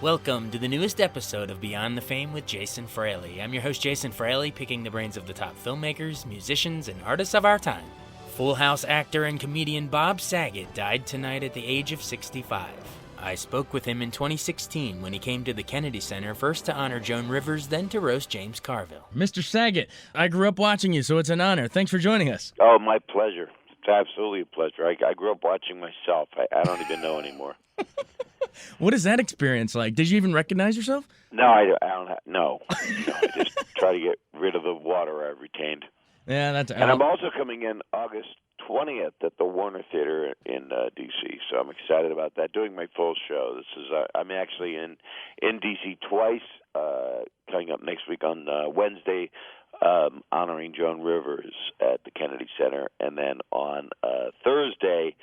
Welcome to the newest episode of Beyond the Fame with Jason Fraley. I'm your host, Jason Fraley, picking the brains of the top filmmakers, musicians, and artists of our time. Full House actor and comedian Bob Saget died tonight at the age of 65. I spoke with him in 2016 when he came to the Kennedy Center, first to honor Joan Rivers, then to roast James Carville. Mr. Saget, I grew up watching you, so it's an honor. Thanks for joining us. Oh, my pleasure. It's absolutely a pleasure. I grew up watching myself. I don't even know anymore. What is that experience like? Did you even recognize yourself? No, I don't. No, I just try to get rid of the water I've retained. Yeah, that's. And I'm also coming in August 20th at the Warner Theater in D.C., so I'm excited about that. Doing my full show. This is I'm actually in D.C. twice. Coming up next week on Wednesday, honoring Joan Rivers at the Kennedy Center, and then on Thursday.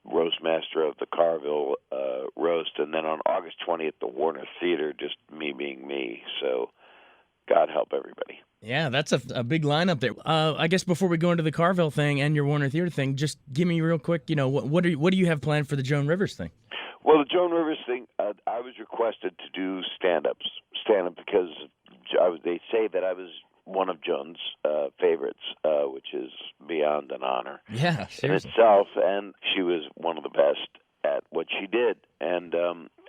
Roast master of the Carville roast, and then on August 20th, the Warner Theater, just me being me. So God help everybody. Yeah, that's a big lineup there. I guess before we go into the Carville thing and your Warner Theater thing, just give me real quick, what do you have planned for the Joan Rivers thing? Well, the Joan Rivers thing, I was requested to do stand-up because they say that I was one of Joan's favorites, which is beyond an honor in itself, and she was one of the best at what she did. And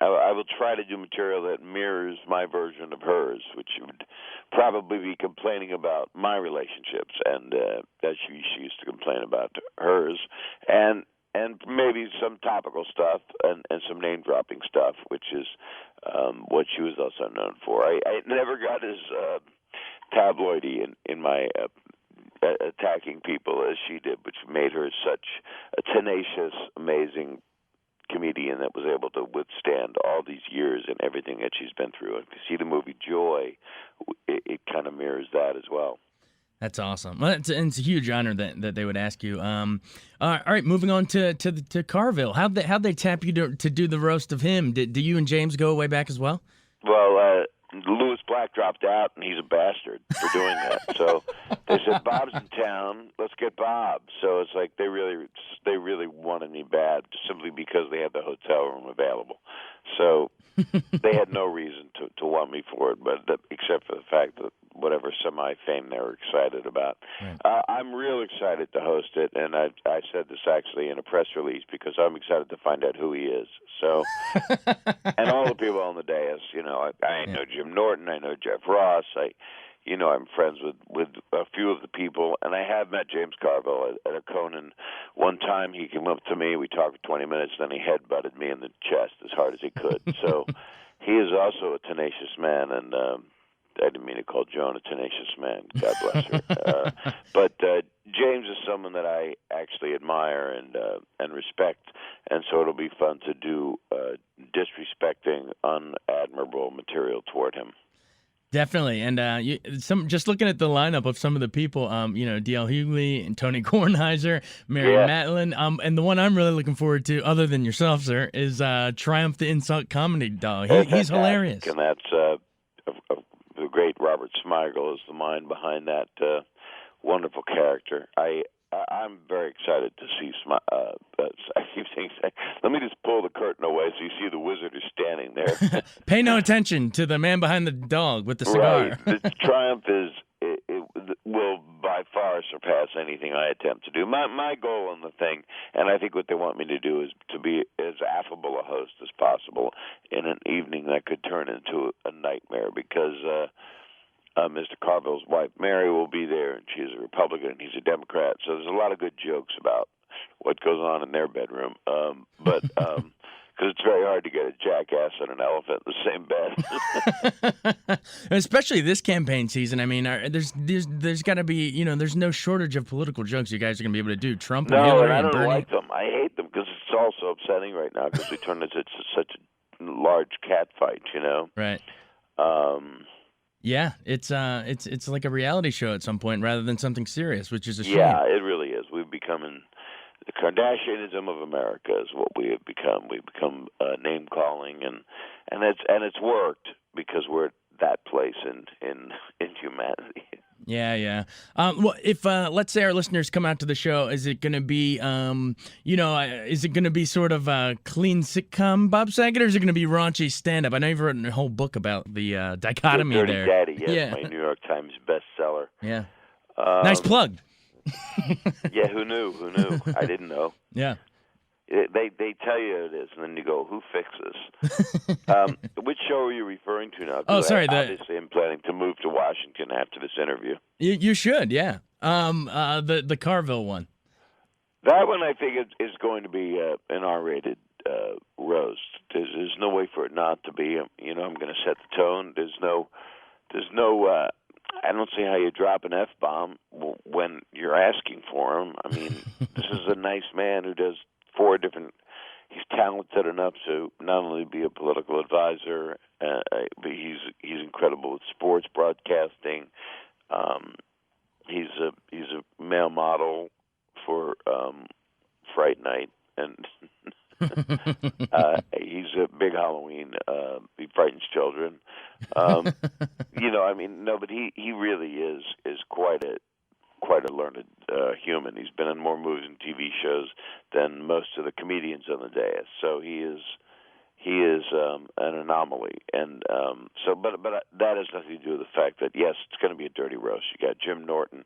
I will try to do material that mirrors my version of hers, which would probably be complaining about my relationships, and as she used to complain about hers, and maybe some topical stuff and some name-dropping stuff, which is what she was also known for. I never got as tabloidy in my attacking people as she did, which made her such a tenacious, amazing comedian that was able to withstand all these years and everything that she's been through. And if you see the movie Joy, it kind of mirrors that as well. That's awesome. Well, it's a huge honor that they would ask you. All right, moving on to Carville. How'd they tap you to do the roast of him? Do you and James go way back as well? Well, Lewis Black dropped out, and he's a bastard for doing that. So they said, Bob's in town, let's get Bob. So it's like they really wanted me bad simply because they had the hotel room available. So they had no reason to want me for it, except for the fact that whatever semi-fame they were excited about. Right. I'm real excited to host it, and I said this actually in a press release because I'm excited to find out who he is. So, and all the people on the dais, I know Jim Norton, I know Jeff Ross, I'm friends with a few of the people, and I have met James Carville at a Conan one time. He came up to me, we talked for 20 minutes, then he headbutted me in the chest as hard as he could. So he is also a tenacious man, and I didn't mean to call Joan a tenacious man. God bless her. But James is someone that I actually admire and respect, and so it'll be fun to do disrespecting, unadmirable material toward him. Definitely, and just looking at the lineup of some of the people, D.L. Hughley and Tony Kornheiser, Mary Matlin, and the one I'm really looking forward to, other than yourself, sir, is Triumph the Insult Comedy Dog. He's hilarious, and that's the great Robert Smigel is the mind behind that wonderful character. I'm very excited to see I keep saying, let me just pull the curtain away so you see the wizard is standing there. Pay no attention to the man behind the dog with the cigar. Right. The Triumph will by far surpass anything I attempt to do. My goal on the thing, and I think what they want me to do, is to be as affable a host as possible in an evening that could turn into a nightmare, because Mr. Carville's wife, Mary, will be there, and she's a Republican, and he's a Democrat. So there's a lot of good jokes about what goes on in their bedroom. But because it's very hard to get a jackass and an elephant in the same bed. Especially this campaign season. I mean, there's got to be, there's no shortage of political jokes you guys are going to be able to do. Trump and Hillary and Bernie. No, I don't like them. I hate them because it's all so upsetting right now because we turned into such a large cat fight, Right. Yeah, it's like a reality show at some point rather than something serious, which is a shame. Yeah, it really is. We've become the Kardashianism of America is what we have become. We've become name calling, and it's worked because we're at that place in humanity. Yeah. Well, if let's say our listeners come out to the show, is it going to be, is it going to be sort of a clean sitcom Bob Saget, or is it going to be raunchy stand-up? I know you've written a whole book about the dichotomy Dirty there. Daddy, yes, Yeah. my New York Times bestseller. Yeah. Nice plug. Yeah, who knew? I didn't know. Yeah. They tell you it is, and then you go, who fixes? Which show are you referring to now? Oh, sorry. Obviously, I'm planning to move to Washington after this interview. You should, yeah. The Carville one. That one, I think, is going to be an R-rated roast. There's no way for it not to be. I'm going to set the tone. There's no. I don't see how you drop an F-bomb when you're asking for him. I mean, this is a nice man who does 4 different. He's talented enough to not only be a political advisor, but he's incredible with sports broadcasting. He's a male model for Fright Night, and he's a big Halloween. He frightens children. But he really is quite a learned human. He's been in more movies and TV shows than most of the comedians on the dais. So he is an anomaly, and but that has nothing to do with the fact that yes, it's going to be a dirty roast. You got Jim Norton.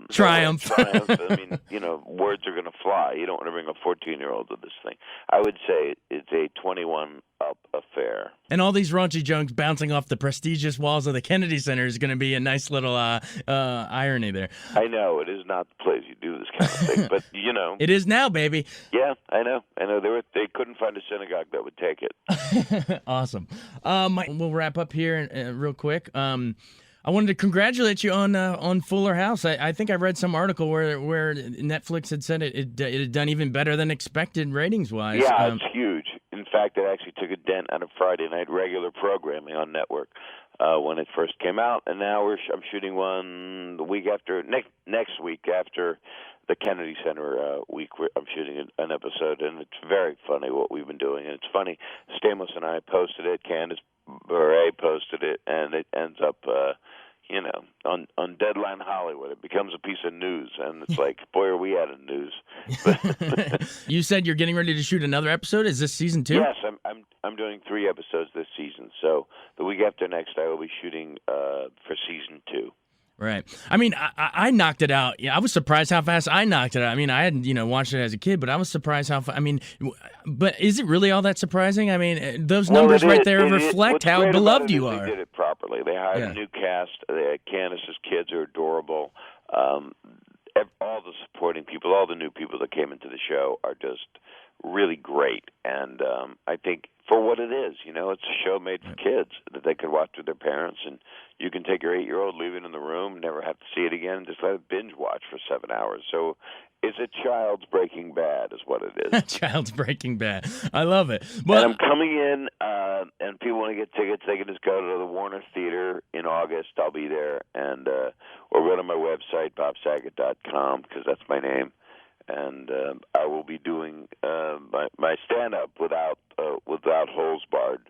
Triumph. I mean, words are going to fly. You don't want to bring a 14-year-old to this thing. I would say it's a 21-up affair. And all these raunchy jokes bouncing off the prestigious walls of the Kennedy Center is going to be a nice little irony there. I know. It is not the place you do this kind of thing, but, It is now, baby. Yeah, I know. They couldn't find a synagogue that would take it. Awesome. We'll wrap up here real quick. I wanted to congratulate you on Fuller House. I think I read some article where Netflix had said it had done even better than expected ratings-wise. Yeah, it's huge. In fact, it actually took a dent out of Friday night regular programming on network when it first came out, and now I'm shooting one the week after next week after the Kennedy Center week. I'm shooting an episode, and it's very funny what we've been doing. And it's funny, Stamos and I posted it, Candace Bure posted it, and it ends up, on Deadline Hollywood. It becomes a piece of news, and it's like, boy, are we out of news. You said you're getting ready to shoot another episode? Is this season 2? Yes, I'm doing 3 episodes this season. So the week after next, I will be shooting for season 2. Right. I mean, I knocked it out. Yeah, I was surprised how fast I knocked it out. I mean, I hadn't, watched it as a kid, but I was surprised how fast. I mean, but is it really all that surprising? I mean, those numbers right there reflect how beloved you are. They did it properly. They hired a new cast. Candace's kids are adorable. All the supporting people, all the new people that came into the show are just really great. And I think for what it is, it's a show made for kids that they could watch with their parents, and you can take your 8-year-old, leave it in the room, never have to see it again, just let it binge watch for 7 hours. So it's a child's Breaking Bad is what it is. Child's Breaking Bad. I love it. Well, and I'm coming in, and people want to get tickets, they can just go to the Warner Theater in August. I'll be there, and or go to my website, bobsaget.com, because that's my name. And I will be doing my stand-up without holes barred,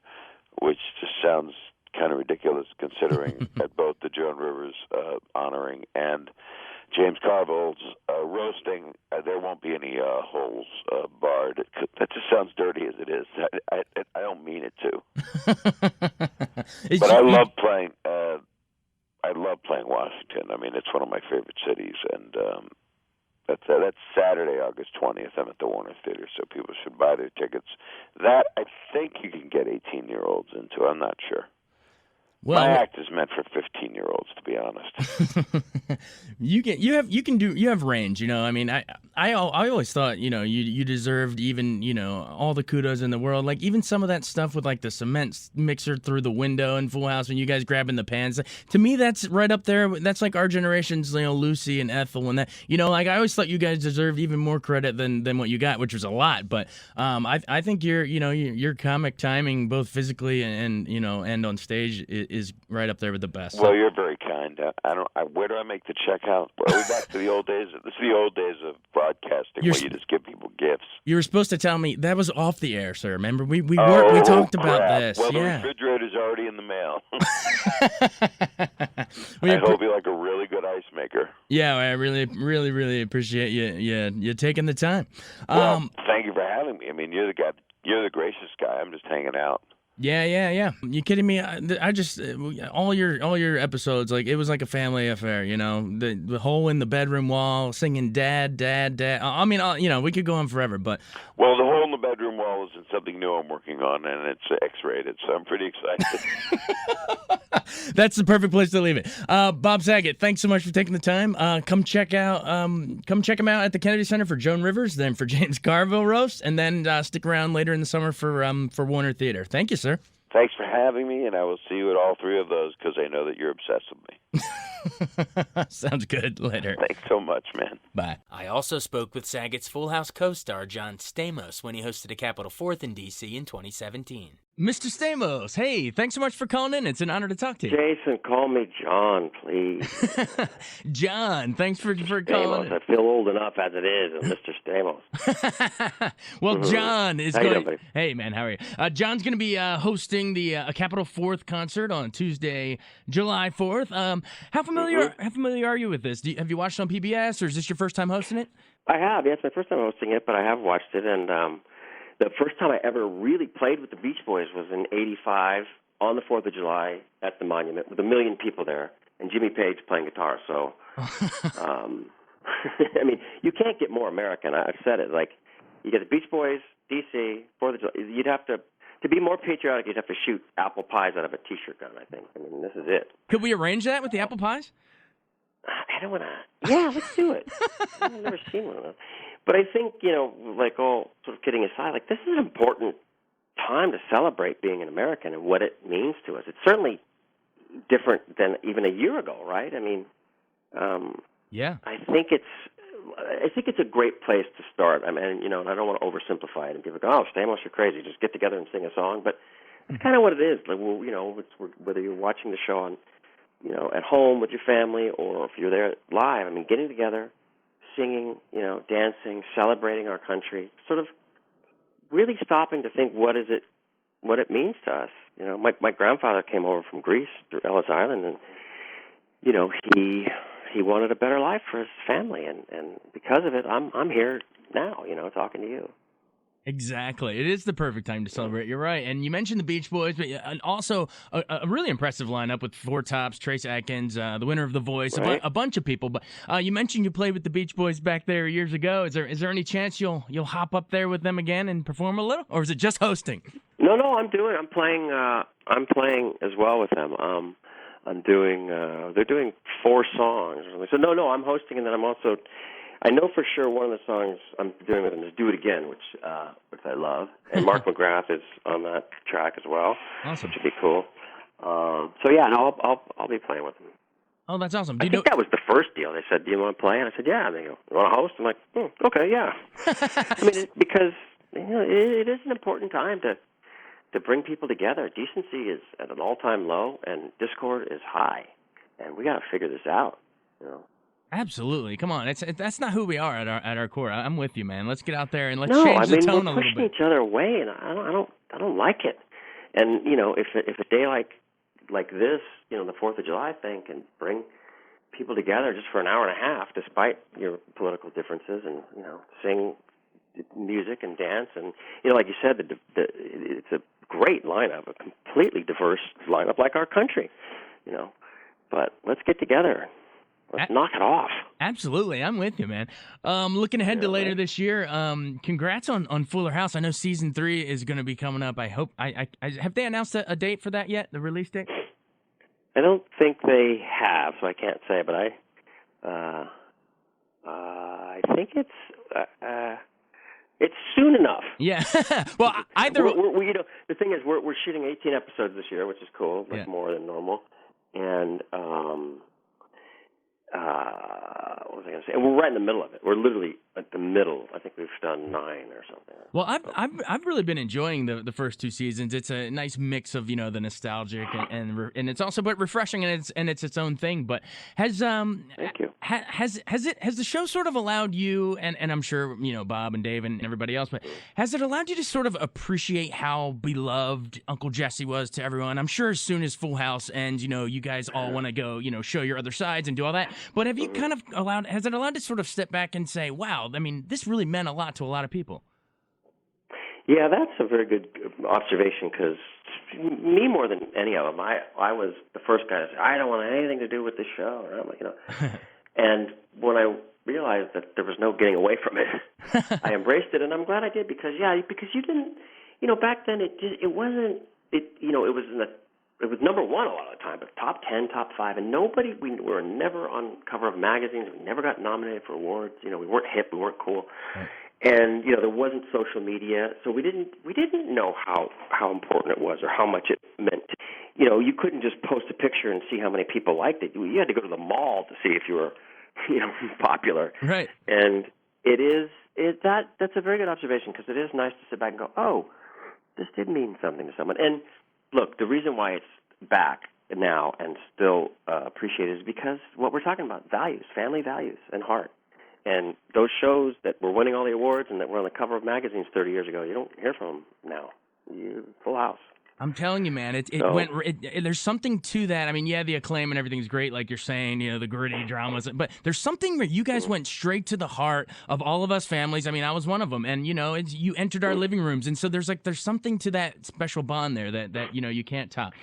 which just sounds kind of ridiculous considering that both the Joan Rivers honoring and James Carville's roasting, there won't be any holes barred. That just sounds dirty as it is. I don't mean it to. But I love playing. I love playing Washington. I mean, it's one of my favorite cities, and that's Saturday, August 20th. I'm at the Warner Theater, so people should buy their tickets. That I think you can get 18-year-olds into. I'm not sure. Well, my act is meant for 15-year-olds, to be honest. You have range, I mean, I always thought, you deserved even, all the kudos in the world. Like even some of that stuff with like the cement mixer through the window in Full House when you guys grabbing the pans. To me, that's right up there. That's like our generation's, Lucy and Ethel and that. Like I always thought you guys deserved even more credit than what you got, which was a lot. But I think your comic timing, both physically and and on stage, is right up there with the best. Well, you're very kind. Where do I make the check out? Are we back to the old days? This is the old days of broadcasting where you just give people gifts. You were supposed to tell me that was off the air, sir. Remember, we talked about this. Well, the refrigerator's already in the mail. I hope you like a really good ice maker. Yeah, I really, really, really appreciate you taking the time. Well, thank you for having me. I mean, you're the gracious guy. I'm just hanging out. Yeah. You kidding me? I just all your episodes, like, it was like a family affair. You know, the hole in the bedroom wall, singing "Dad, Dad, Dad." I mean, we could go on forever, but well, the hole in the bedroom wall isn't something new I'm working on, and it's X-rated, so I'm pretty excited. That's the perfect place to leave it. Bob Saget, thanks so much for taking the time. Come check him out at the Kennedy Center for Joan Rivers, then for James Carville roast, and then stick around later in the summer for Warner Theater. Thank you, sir. Thanks for having me, and I will see you at all three of those because I know that you're obsessed with me. Sounds good. Later. Thanks so much, man. Bye. I also spoke with Saget's Full House co-star John Stamos when he hosted a Capitol 4th in D.C. in 2017. Mr. Stamos, hey, thanks so much for calling in. It's an honor to talk to you. Jason, call me John, please. John, thanks for calling in. I feel old enough as it is, Mr. Stamos. Well, John is going. Hey, man, how are you? John's going to be hosting the Capitol 4th concert on Tuesday, July 4th. How familiar are you with this? Have you watched it on PBS, or is this your first time hosting it? I have. Yeah, it's my first time hosting it, but I have watched it, and the first time I ever really played with the Beach Boys was in '85 on the 4th of July at the Monument with 1 million people there, and Jimmy Page playing guitar. So, I mean, you can't get more American. I've said it. Like, you get the Beach Boys, D.C., 4th of July. You'd have to be more patriotic, you'd have to shoot apple pies out of a T-shirt gun, I think. I mean, this is it. Could we arrange that with the apple pies? I don't want to. Yeah, let's do it. I've never seen one of those. But I think, like, all sort of kidding aside, like, this is an important time to celebrate being an American and what it means to us. It's certainly different than even a year ago, right? I mean, yeah. I think it's a great place to start. I mean, and I don't want to oversimplify it and people go, "Oh, Stamos, you're crazy. Just get together and sing a song." But that's kind of what it is. Like, well, it's whether you're watching the show on, at home with your family, or if you're there live. I mean, getting together, singing, dancing, celebrating our country, sort of really stopping to think what it means to us. My grandfather came over from Greece through Ellis Island, and he wanted a better life for his family, and because of it, I'm here now, talking to you. Exactly. It is the perfect time to celebrate. You're right. And you mentioned the Beach Boys, but and also a really impressive lineup with Four Tops, Trace Atkins, the winner of The Voice, right. a bunch of people. But you mentioned you played with the Beach Boys back there years ago. Is there any chance you'll hop up there with them again and perform a little, or is it just hosting? No, I'm playing as well with them. They're doing 4 songs. So no, I'm hosting, and then I'm also. I know for sure one of the songs I'm doing with them is "Do It Again," which I love, and Mark McGrath is on that track as well, awesome. Which would be cool. So yeah, no, I'll be playing with them. Oh, that's awesome. I think that was the first deal. They said, "Do you want to play?" And I said, "Yeah." And they go, "You want to host?" I'm like, "Okay, yeah." I mean, because it is an important time to bring people together. Decency is at an all-time low, and discord is high, and we got to figure this out. Absolutely. Come on. That's not who we are at our core. I'm with you, man. Let's get out there and let's change the tone a little bit. We're pushing each other away, and I don't like it. And if a day like this, the 4th of July thing can bring people together just for an hour and a half, despite your political differences, and sing music and dance, and like you said, it's a great lineup, a completely diverse lineup like our country. But let's get together. Let's knock it off. Absolutely. I'm with you, man. Looking ahead to later this year, congrats on Fuller House. I know season 3 is going to be coming up. I hope. Have they announced a date for that yet, the release date? I don't think they have, so I can't say, but I think it's soon enough. Yeah. Well, either... the thing is, we're shooting 18 episodes this year, which is cool. That's more than normal. And... what was I going to say? And we're right in the middle of it. We're literally at the middle. I think we've done 9 or something. Well, I've really been enjoying the first 2 seasons. It's a nice mix of the nostalgic and it's also but refreshing, and it's its own thing. But has Thank you. has the show sort of allowed you, and I'm sure Bob and Dave and everybody else, but has it allowed you to sort of appreciate how beloved Uncle Jesse was to everyone? I'm sure as soon as Full House ends, you guys all want to go show your other sides and do all that. But have you kind of has it allowed to sort of step back and say, wow, I mean, this really meant a lot to a lot of people? Yeah, that's a very good observation, because me more than any of them, I was the first guy to say, I don't want anything to do with this show. And I'm like, and when I realized that there was no getting away from it, I embraced it, and I'm glad I did, because you didn't, back then it wasn't, it was number 1 a lot of the time, but top 10, top 5, and we were never on cover of magazines. We never got nominated for awards. We weren't hip, we weren't cool, right. And there wasn't social media, so we didn't know how important it was or how much it meant. You couldn't just post a picture and see how many people liked it. You had to go to the mall to see if you were, popular. Right. And that's a very good observation, because it is nice to sit back and go, oh, this did mean something to someone. And look, the reason why it's back now and still appreciated is because what we're talking about, values, family values and heart. And those shows that were winning all the awards and that were on the cover of magazines 30 years ago, you don't hear from them now. Full House. I'm telling you, man, there's something to that. I mean, yeah, the acclaim and everything's great, like you're saying, the gritty dramas, but there's something where you guys went straight to the heart of all of us families. I mean, I was one of them, and you entered our living rooms, and so there's something to that special bond there that you can't top.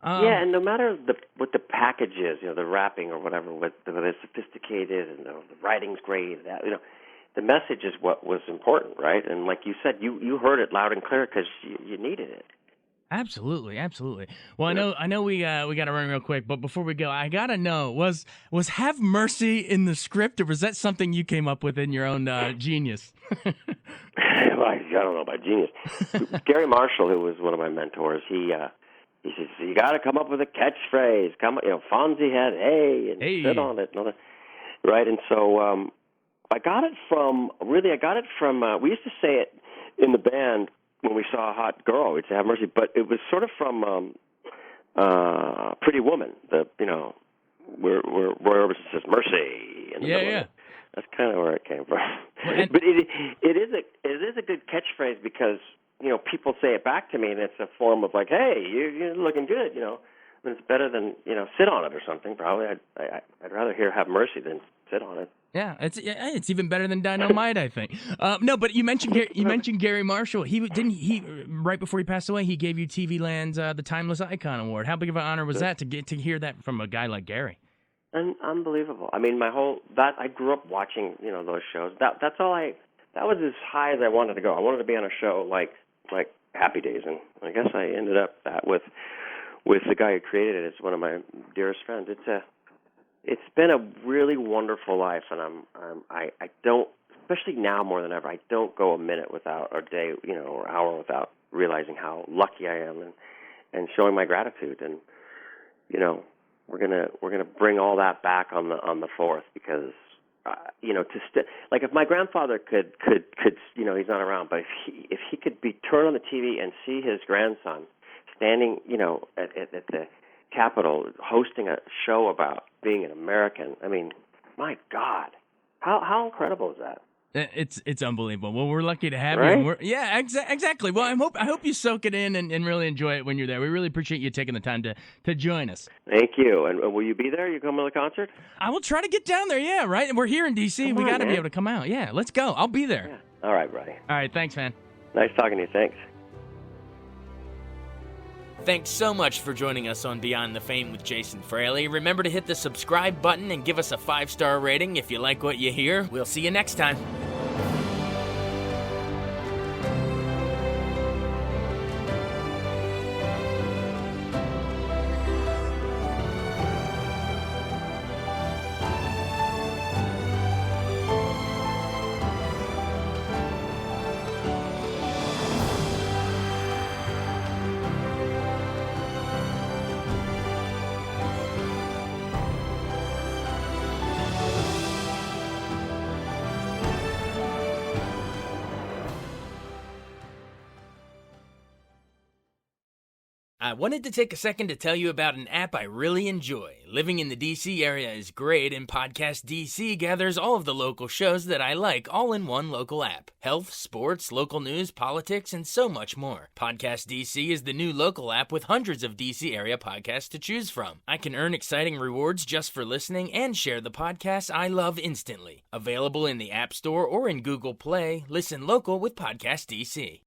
Yeah, and no matter what the package is, the wrapping or whatever, whether it's sophisticated and the writing's great, the message is what was important, right? And like you said, you heard it loud and clear because you needed it. Absolutely. Well, I know we got to run real quick, but before we go, I gotta know, was Have Mercy in the script, or was that something you came up with in your own genius? Well, I don't know about genius. Gary Marshall, who was one of my mentors, he says, you got to come up with a catchphrase. Fonzie had hey, sit on it, right? And so I got it from. We used to say it in the band when we saw a hot girl. We'd say Have Mercy, but it was sort of from Pretty Woman. Where Roy Orbison says mercy. Yeah. That's kind of where it came from. But it is a good catchphrase, because people say it back to me, and it's a form of like, hey, you're looking good, And it's better than, sit on it or something. Probably I'd rather hear Have Mercy than sit on it. Yeah, it's even better than Dynamite, I think. No, but you mentioned Gary Marshall. He right before he passed away, he gave you TV Land's the Timeless Icon Award. How big of an honor was that to get to hear that from a guy like Gary? And unbelievable. I mean, I grew up watching, those shows. That was as high as I wanted to go. I wanted to be on a show like Happy Days, and I guess I ended up that with the guy who created it. It's one of my dearest friends. It's been a really wonderful life, and I don't, especially now more than ever, I don't go a minute without, or day, or hour without realizing how lucky I am and showing my gratitude. And we're gonna bring all that back on the 4th, because like if my grandfather could he's not around, but if he could turn on the TV and see his grandson standing at the Capitol hosting a show about being an American, I mean, my God, how incredible is that? It's unbelievable. Well, we're lucky to have right? you. Yeah, exactly. Well, I hope you soak it in and really enjoy it when you're there. We really appreciate you taking the time to join us. Thank you. And will you be there? You come to the concert? I will try to get down there. Yeah, right. We're here in D.C. We got to be able to come out. Yeah, let's go. I'll be there. Yeah. All right, buddy. All right, thanks, man. Nice talking to you. Thanks. Thanks so much for joining us on Beyond the Fame with Jason Fraley. Remember to hit the subscribe button and give us a 5-star rating if you like what you hear. We'll see you next time. I wanted to take a second to tell you about an app I really enjoy. Living in the DC area is great, and Podcast DC gathers all of the local shows that I like all in one local app. Health, sports, local news, politics, and so much more. Podcast DC is the new local app with hundreds of DC area podcasts to choose from. I can earn exciting rewards just for listening and share the podcasts I love instantly. Available in the App Store or in Google Play, listen local with Podcast DC.